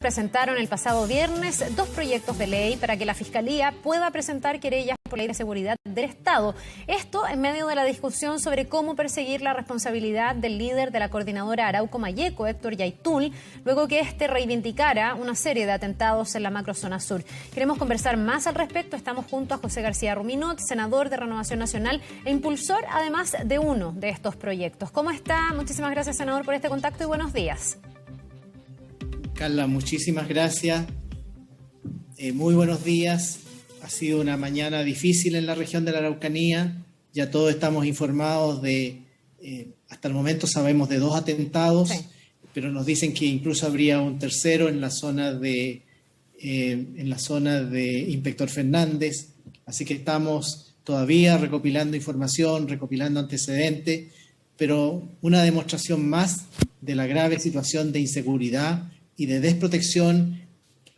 Presentaron el pasado viernes dos proyectos de ley para que la Fiscalía pueda presentar querellas por ley de seguridad del Estado. Esto en medio de la discusión sobre cómo perseguir la responsabilidad del líder de la coordinadora Arauco Mayeco, Héctor Yaitul, luego que éste reivindicara una serie de atentados en la macrozona sur. Queremos conversar más al respecto. Estamos junto a José García Ruminot, senador de Renovación Nacional e impulsor además de uno de estos proyectos. ¿Cómo está? Muchísimas gracias, senador, por este contacto y buenos días. Carla, muchísimas gracias. Muy buenos días. Ha sido una mañana difícil en la región de la Araucanía. Ya todos estamos informados de, hasta el momento sabemos de 2 atentados, sí, pero nos dicen que incluso habría un tercero en la zona de Inspector Fernández. Así que estamos todavía recopilando información, recopilando antecedentes, pero una demostración más de la grave situación de inseguridad y de desprotección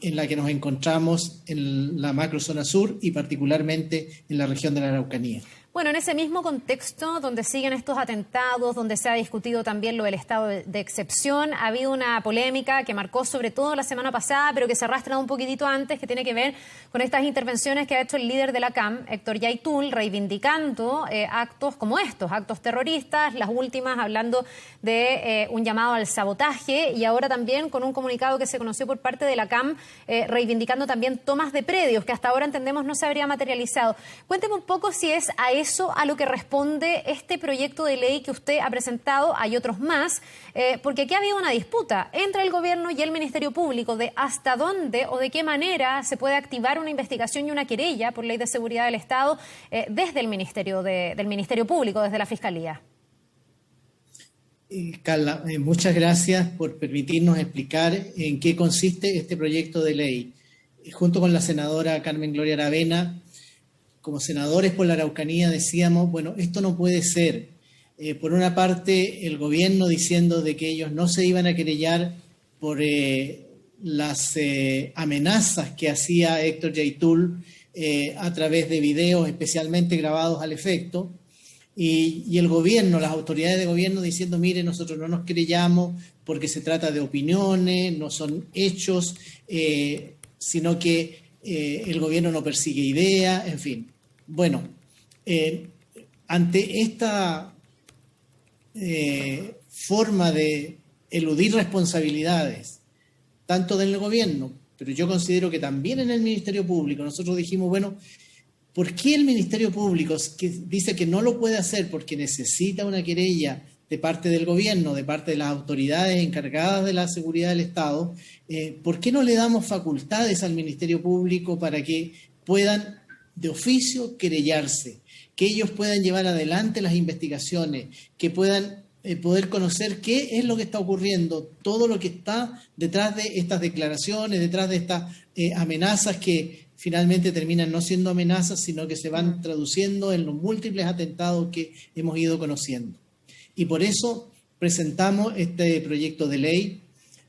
en la que nos encontramos en la macrozona sur y particularmente en la región de la Araucanía. Bueno, en ese mismo contexto donde siguen estos atentados, donde se ha discutido también lo del estado de excepción, ha habido una polémica que marcó sobre todo la semana pasada, pero que se arrastra un poquitito antes, que tiene que ver con estas intervenciones que ha hecho el líder de la CAM, Héctor Yaitul, reivindicando actos como estos, actos terroristas, las últimas hablando de un llamado al sabotaje y ahora también con un comunicado que se conoció por parte de la CAM, reivindicando también tomas de predios, que hasta ahora entendemos no se habría materializado. Cuénteme un poco si es a eso a lo que responde este proyecto de ley que usted ha presentado. Hay otros más, porque aquí ha habido una disputa entre el gobierno y el Ministerio Público de hasta dónde o de qué manera se puede activar una investigación y una querella por ley de seguridad del Estado desde el del Ministerio Público, desde la Fiscalía. Carla, muchas gracias por permitirnos explicar en qué consiste este proyecto de ley. Junto con la senadora Carmen Gloria Aravena, como senadores por la Araucanía decíamos, bueno, esto no puede ser. Por una parte, el gobierno diciendo de que ellos no se iban a querellar por las amenazas que hacía Héctor Yaitul a través de videos especialmente grabados al efecto, y el gobierno, las autoridades de gobierno diciendo, mire, nosotros no nos querellamos porque se trata de opiniones, no son hechos, sino que el gobierno no persigue ideas, en fin. Bueno, ante esta forma de eludir responsabilidades, tanto del gobierno, pero yo considero que también en el Ministerio Público, nosotros dijimos, bueno, ¿por qué el Ministerio Público que dice que no lo puede hacer porque necesita una querella de parte del gobierno, de parte de las autoridades encargadas de la seguridad del Estado, ¿por qué no le damos facultades al Ministerio Público para que puedan de oficio querellarse, que ellos puedan llevar adelante las investigaciones, que puedan poder conocer qué es lo que está ocurriendo, todo lo que está detrás de estas declaraciones, detrás de estas amenazas que finalmente terminan no siendo amenazas, sino que se van traduciendo en los múltiples atentados que hemos ido conociendo. Y por eso presentamos este proyecto de ley.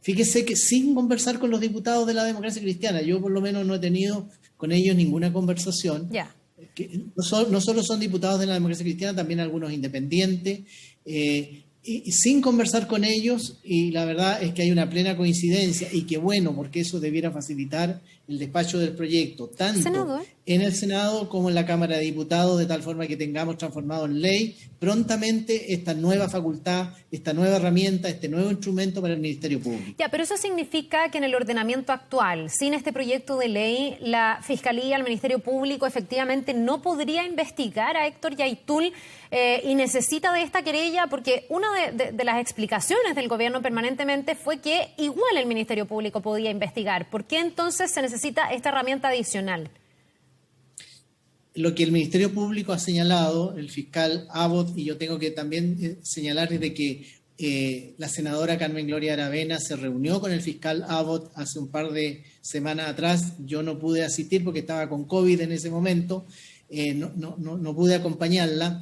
Fíjese que sin conversar con los diputados de la Democracia Cristiana, yo por lo menos no he tenido con ellos ninguna conversación. Yeah. Que no solo son diputados de la Democracia Cristiana, también algunos independientes, y sin conversar con ellos, y la verdad es que hay una plena coincidencia, y que bueno, porque eso debiera facilitar el despacho del proyecto, tanto en el Senado como en la Cámara de Diputados, de tal forma que tengamos transformado en ley prontamente esta nueva facultad, esta nueva herramienta, este nuevo instrumento para el Ministerio Público. Ya, pero eso significa que en el ordenamiento actual, sin este proyecto de ley, la Fiscalía, el Ministerio Público, efectivamente no podría investigar a Héctor Yaitul y necesita de esta querella, porque una de las explicaciones del gobierno permanentemente fue que igual el Ministerio Público podía investigar. ¿Por qué entonces se necesita esta herramienta adicional? Lo que el Ministerio Público ha señalado, el fiscal Abbott, y yo tengo que también señalar desde que la senadora Carmen Gloria Aravena se reunió con el fiscal Abbott hace un par de semanas atrás. Yo no pude asistir porque estaba con COVID en ese momento, no pude acompañarla,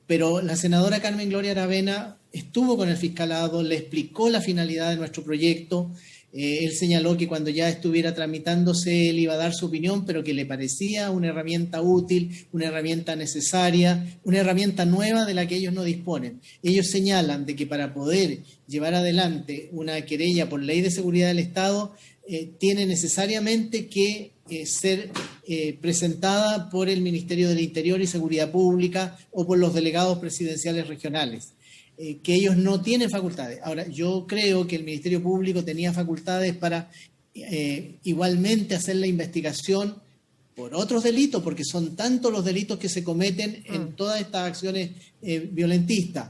pero la senadora Carmen Gloria Aravena estuvo con el fiscal Abbott, le explicó la finalidad de nuestro proyecto. Él señaló que cuando ya estuviera tramitándose él iba a dar su opinión, pero que le parecía una herramienta útil, una herramienta necesaria, una herramienta nueva de la que ellos no disponen. Ellos señalan de que para poder llevar adelante una querella por ley de seguridad del Estado tiene necesariamente que ser presentada por el Ministerio del Interior y Seguridad Pública o por los delegados presidenciales regionales, que ellos no tienen facultades. Ahora, yo creo que el Ministerio Público tenía facultades para igualmente hacer la investigación por otros delitos, porque son tantos los delitos que se cometen en todas estas acciones violentistas.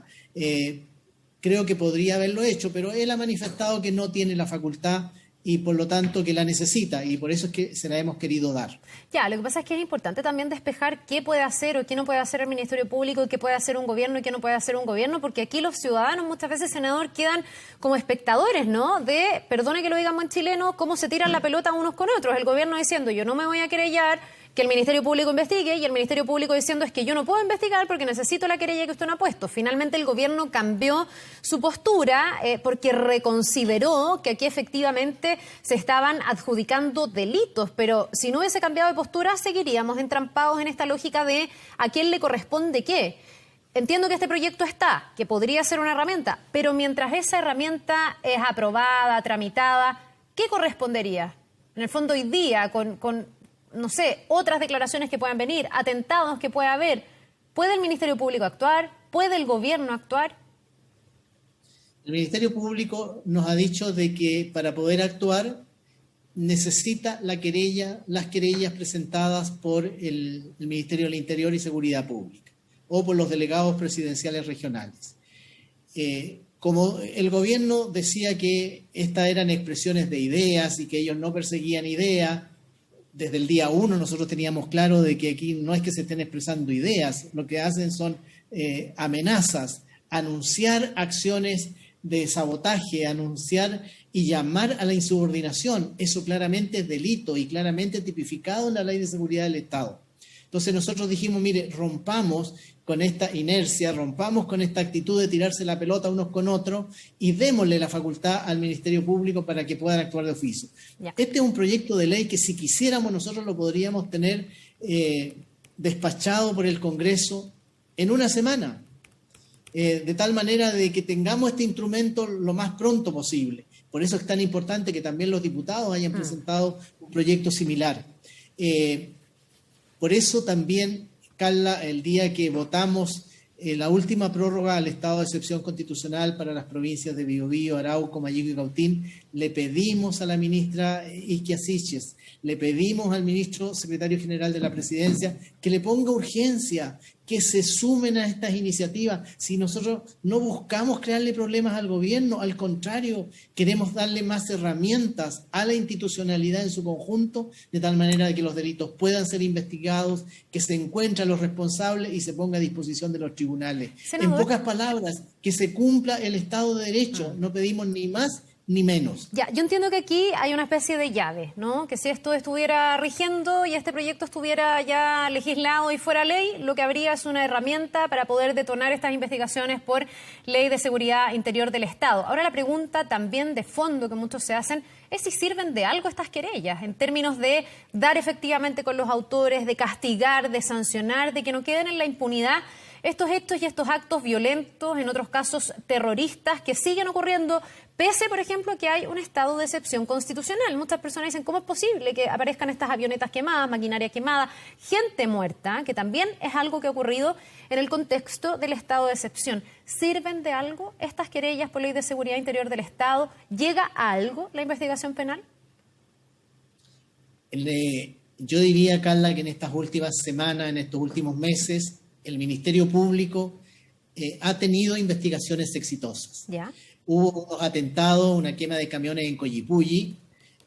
Creo que podría haberlo hecho, pero él ha manifestado que no tiene la facultad y por lo tanto que la necesita, y por eso es que se la hemos querido dar. Ya, lo que pasa es que es importante también despejar qué puede hacer o qué no puede hacer el Ministerio Público, y qué puede hacer un gobierno y qué no puede hacer un gobierno, porque aquí los ciudadanos muchas veces, senador, quedan como espectadores, ¿no? De, perdone que lo digamos en chileno, cómo se tiran la pelota unos con otros. El gobierno diciendo, yo no me voy a querellar, que el Ministerio Público investigue, y el Ministerio Público diciendo, es que yo no puedo investigar porque necesito la querella que usted no ha puesto. Finalmente el gobierno cambió su postura porque reconsideró que aquí efectivamente se estaban adjudicando delitos, pero si no hubiese cambiado de postura seguiríamos entrampados en esta lógica de a quién le corresponde qué. Entiendo que este proyecto está, que podría ser una herramienta, pero mientras esa herramienta es aprobada, tramitada, ¿qué correspondería? En el fondo hoy día, con no sé, otras declaraciones que puedan venir, atentados que pueda haber, ¿puede el Ministerio Público actuar? ¿Puede el gobierno actuar? El Ministerio Público nos ha dicho de que para poder actuar necesita las querellas presentadas por el Ministerio del Interior y Seguridad Pública o por los delegados presidenciales regionales. Como el gobierno decía que estas eran expresiones de ideas y que ellos no perseguían ideas, desde el día 1 nosotros teníamos claro de que aquí no es que se estén expresando ideas, lo que hacen son amenazas, anunciar acciones de sabotaje, anunciar y llamar a la insubordinación. Eso claramente es delito y claramente tipificado en la Ley de Seguridad del Estado. Entonces nosotros dijimos, mire, rompamos con esta inercia, rompamos con esta actitud de tirarse la pelota unos con otros y démosle la facultad al Ministerio Público para que puedan actuar de oficio. Ya. Este es un proyecto de ley que si quisiéramos nosotros lo podríamos tener despachado por el Congreso en una semana, de tal manera de que tengamos este instrumento lo más pronto posible. Por eso es tan importante que también los diputados hayan presentado un proyecto similar. Por eso también, Carla, el día que votamos la última prórroga al estado de excepción constitucional para las provincias de Biobío, Arauco, Mayeco y Cautín, le pedimos a la ministra Isquia Siches, le pedimos al ministro secretario general de la Presidencia que le ponga urgencia, que se sumen a estas iniciativas. Si nosotros no buscamos crearle problemas al gobierno, al contrario, queremos darle más herramientas a la institucionalidad en su conjunto, de tal manera de que los delitos puedan ser investigados, que se encuentren los responsables y se ponga a disposición de los tribunales. Senador. En pocas palabras, que se cumpla el Estado de Derecho. No pedimos ni más ni menos. Ya, yo entiendo que aquí hay una especie de llave, ¿no? Que si esto estuviera rigiendo y este proyecto estuviera ya legislado y fuera ley, lo que habría es una herramienta para poder detonar estas investigaciones por Ley de Seguridad Interior del Estado. Ahora la pregunta también de fondo que muchos se hacen es si sirven de algo estas querellas, en términos de dar efectivamente con los autores, de castigar, de sancionar, de que no queden en la impunidad estos hechos y estos actos violentos, en otros casos terroristas, que siguen ocurriendo, pese, por ejemplo, a que hay un estado de excepción constitucional. Muchas personas dicen, ¿cómo es posible que aparezcan estas avionetas quemadas, maquinaria quemada, gente muerta, que también es algo que ha ocurrido en el contexto del estado de excepción? ¿Sirven de algo estas querellas por Ley de Seguridad Interior del Estado? ¿Llega a algo la investigación penal? Yo diría, Carla, que en estas últimas semanas, en estos últimos meses, el Ministerio Público ha tenido investigaciones exitosas. ¿Ya? Hubo unos atentados, una quema de camiones en Collipulli,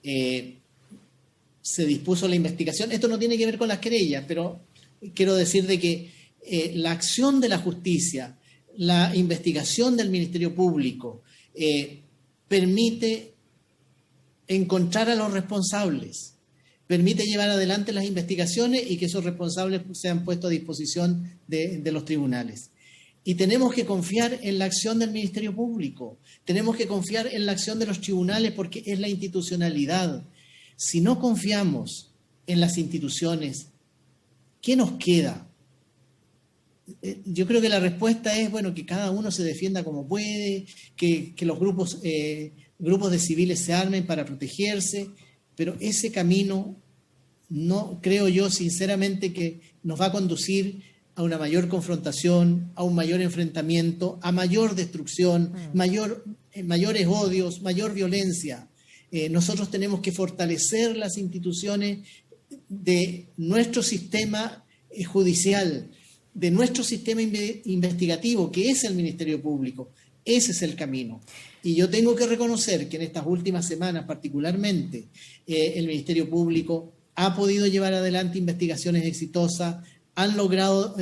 se dispuso la investigación. Esto no tiene que ver con las querellas, pero quiero decir de que la acción de la justicia, la investigación del Ministerio Público, permite encontrar a los responsables, permite llevar adelante las investigaciones y que esos responsables sean puestos a disposición de los tribunales. Y tenemos que confiar en la acción del Ministerio Público, tenemos que confiar en la acción de los tribunales porque es la institucionalidad. Si no confiamos en las instituciones, ¿qué nos queda? Yo creo que la respuesta es, bueno, que cada uno se defienda como puede, que los grupos grupos de civiles se armen para protegerse, pero ese camino no creo yo sinceramente que nos va a conducir a una mayor confrontación, a un mayor enfrentamiento, a mayor destrucción, mayores odios, mayor violencia. Nosotros tenemos que fortalecer las instituciones de nuestro sistema judicial, de nuestro sistema investigativo, que es el Ministerio Público. Ese es el camino. Y yo tengo que reconocer que en estas últimas semanas particularmente el Ministerio Público ha podido llevar adelante investigaciones exitosas, han logrado,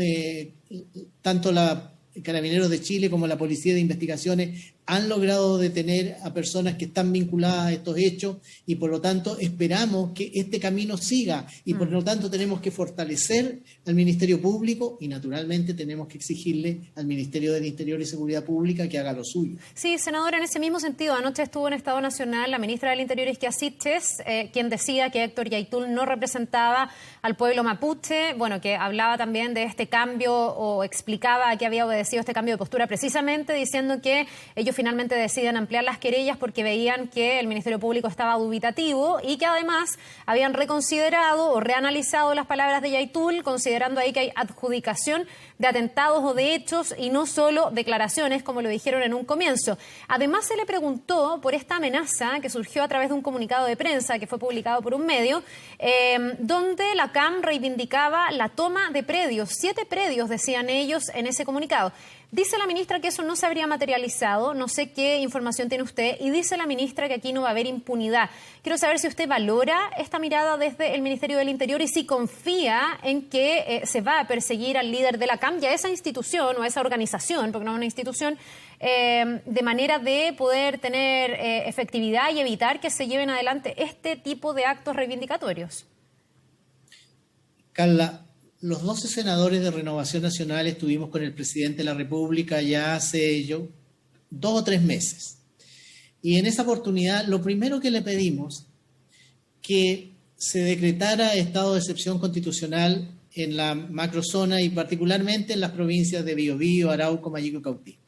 tanto la Carabineros de Chile como la Policía de Investigaciones, han logrado detener a personas que están vinculadas a estos hechos y por lo tanto esperamos que este camino siga y por lo tanto tenemos que fortalecer al Ministerio Público y naturalmente tenemos que exigirle al Ministerio del Interior y Seguridad Pública que haga lo suyo. Sí, senadora, en ese mismo sentido, anoche estuvo en Estado Nacional la ministra del Interior, Isquia Siches, quien decía que Héctor Yaitul no representaba al pueblo mapuche, bueno, que hablaba también de este cambio o explicaba a qué había obedecido este cambio de postura, precisamente diciendo que ellos finalmente deciden ampliar las querellas porque veían que el Ministerio Público estaba dubitativo y que además habían reconsiderado o reanalizado las palabras de Yaitul, considerando ahí que hay adjudicación de atentados o de hechos y no solo declaraciones, como lo dijeron en un comienzo. Además, se le preguntó por esta amenaza que surgió a través de un comunicado de prensa que fue publicado por un medio, donde la CAM reivindicaba la toma de predios. 7 predios, decían ellos en ese comunicado. Dice la ministra que eso no se habría materializado, no sé qué información tiene usted, y dice la ministra que aquí no va a haber impunidad. Quiero saber si usted valora esta mirada desde el Ministerio del Interior y si confía en que se va a perseguir al líder de la CAM y a esa institución o a esa organización, porque no es una institución, de manera de poder tener efectividad y evitar que se lleven adelante este tipo de actos reivindicatorios. Carla, los 12 senadores de Renovación Nacional estuvimos con el presidente de la República ya hace 2 o 3 meses. Y en esa oportunidad, lo primero que le pedimos, que se decretara estado de excepción constitucional en la macrozona y particularmente en las provincias de Biobío, Arauco, Mayico y Cautí.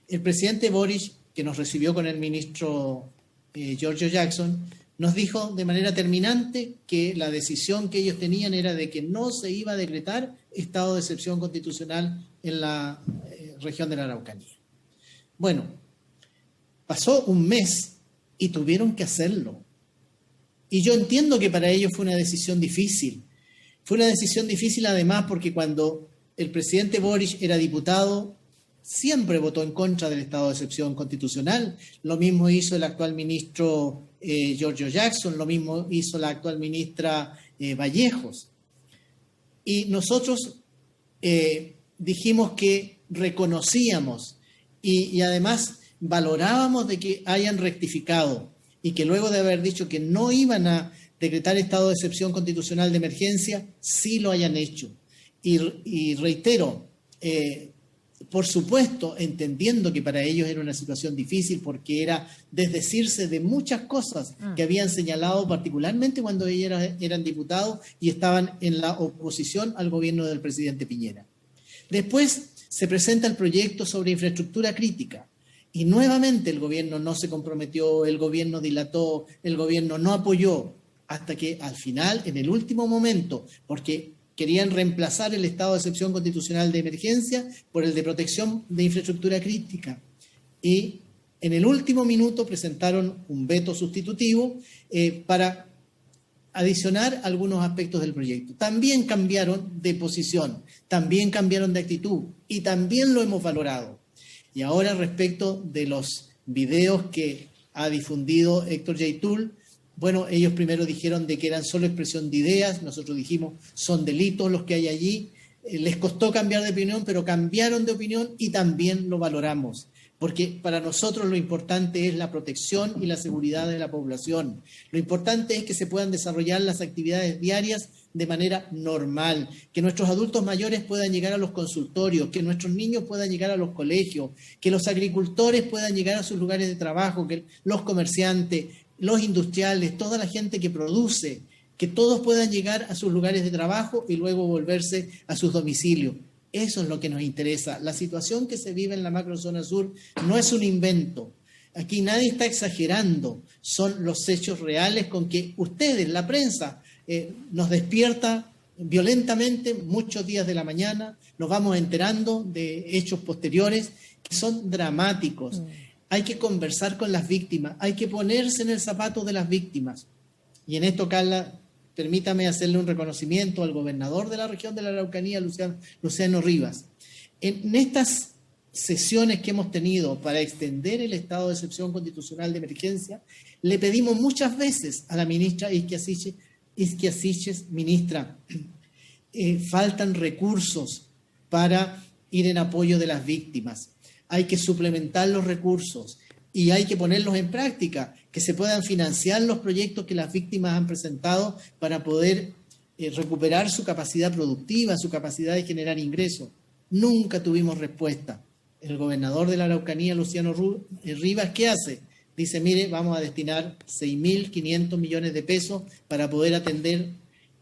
El presidente Boric, que nos recibió con el ministro Giorgio Jackson, nos dijo de manera terminante que la decisión que ellos tenían era de que no se iba a decretar estado de excepción constitucional en la región de la Araucanía. Bueno, pasó un mes y tuvieron que hacerlo. Y yo entiendo que para ellos fue una decisión difícil. Fue una decisión difícil además porque cuando el presidente Boric era diputado, siempre votó en contra del estado de excepción constitucional. Lo mismo hizo el actual ministro Giorgio Jackson, lo mismo hizo la actual ministra Vallejos. Y nosotros dijimos que reconocíamos y además valorábamos de que hayan rectificado y que luego de haber dicho que no iban a decretar estado de excepción constitucional de emergencia, sí lo hayan hecho. Y reitero, por supuesto, entendiendo que para ellos era una situación difícil porque era desdecirse de muchas cosas que habían señalado, particularmente cuando ellos eran diputados y estaban en la oposición al gobierno del presidente Piñera. Después se presenta el proyecto sobre infraestructura crítica y nuevamente el gobierno no se comprometió, el gobierno dilató, el gobierno no apoyó, hasta que al final, en el último momento, porque querían reemplazar el estado de excepción constitucional de emergencia por el de protección de infraestructura crítica. Y en el último minuto presentaron un veto sustitutivo para adicionar algunos aspectos del proyecto. También cambiaron de posición, también cambiaron de actitud y también lo hemos valorado. Y ahora respecto de los videos que ha difundido Héctor Yaitul, bueno, ellos primero dijeron de que eran solo expresión de ideas, nosotros dijimos son delitos los que hay allí, les costó cambiar de opinión, pero cambiaron de opinión y también lo valoramos, porque para nosotros lo importante es la protección y la seguridad de la población. Lo importante es que se puedan desarrollar las actividades diarias de manera normal, que nuestros adultos mayores puedan llegar a los consultorios, que nuestros niños puedan llegar a los colegios, que los agricultores puedan llegar a sus lugares de trabajo, que los comerciantes, los industriales, toda la gente que produce, que todos puedan llegar a sus lugares de trabajo y luego volverse a sus domicilios. Eso es lo que nos interesa. La situación que se vive en la macrozona sur no es un invento. Aquí nadie está exagerando, son los hechos reales con que ustedes, la prensa, nos despierta violentamente muchos días de la mañana, nos vamos enterando de hechos posteriores que son dramáticos. Hay que conversar con las víctimas, hay que ponerse en el zapato de las víctimas. Y en esto, Carla, permítame hacerle un reconocimiento al gobernador de la región de la Araucanía, Luciano Rivas. En estas sesiones que hemos tenido para extender el estado de excepción constitucional de emergencia, le pedimos muchas veces a la ministra Isquia Siches, ministra, faltan recursos para ir en apoyo de las víctimas. Hay que suplementar los recursos y hay que ponerlos en práctica, que se puedan financiar los proyectos que las víctimas han presentado para poder recuperar su capacidad productiva, su capacidad de generar ingresos. Nunca tuvimos respuesta. El gobernador de la Araucanía, Luciano Rivas, ¿qué hace? Dice, mire, vamos a destinar 6.500 millones de pesos para poder atender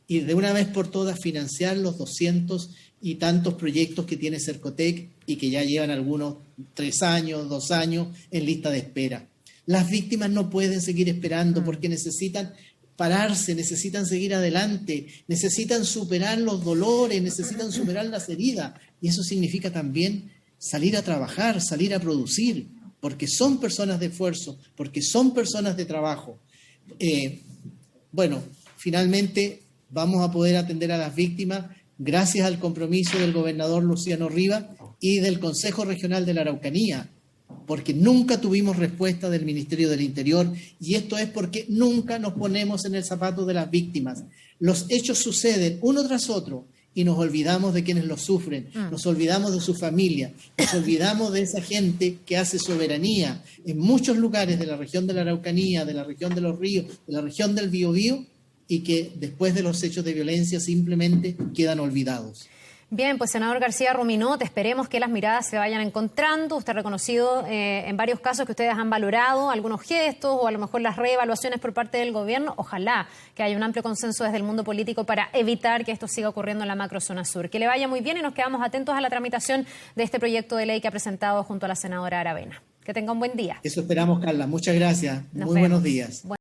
y de una vez por todas financiar los 200 y tantos proyectos que tiene Cercotec y que ya llevan algunos 3 años, 2 años en lista de espera. Las víctimas no pueden seguir esperando porque necesitan pararse, necesitan seguir adelante, necesitan superar los dolores, necesitan superar las heridas. Y eso significa también salir a trabajar, salir a producir, porque son personas de esfuerzo, porque son personas de trabajo. Bueno, finalmente vamos a poder atender a las víctimas gracias al compromiso del gobernador Luciano Rivas y del Consejo Regional de la Araucanía, porque nunca tuvimos respuesta del Ministerio del Interior, y esto es porque nunca nos ponemos en el zapato de las víctimas. Los hechos suceden uno tras otro y nos olvidamos de quienes los sufren, nos olvidamos de su familia, nos olvidamos de esa gente que hace soberanía en muchos lugares de la región de la Araucanía, de la región de los ríos, de la región del Biobío, y que después de los hechos de violencia simplemente quedan olvidados. Bien, pues senador García Ruminot, esperemos que las miradas se vayan encontrando. Usted ha reconocido en varios casos que ustedes han valorado algunos gestos o a lo mejor las reevaluaciones por parte del gobierno. Ojalá que haya un amplio consenso desde el mundo político para evitar que esto siga ocurriendo en la macrozona sur. Que le vaya muy bien y nos quedamos atentos a la tramitación de este proyecto de ley que ha presentado junto a la senadora Aravena. Que tenga un buen día. Eso esperamos, Carla. Muchas gracias. Muy buenos días.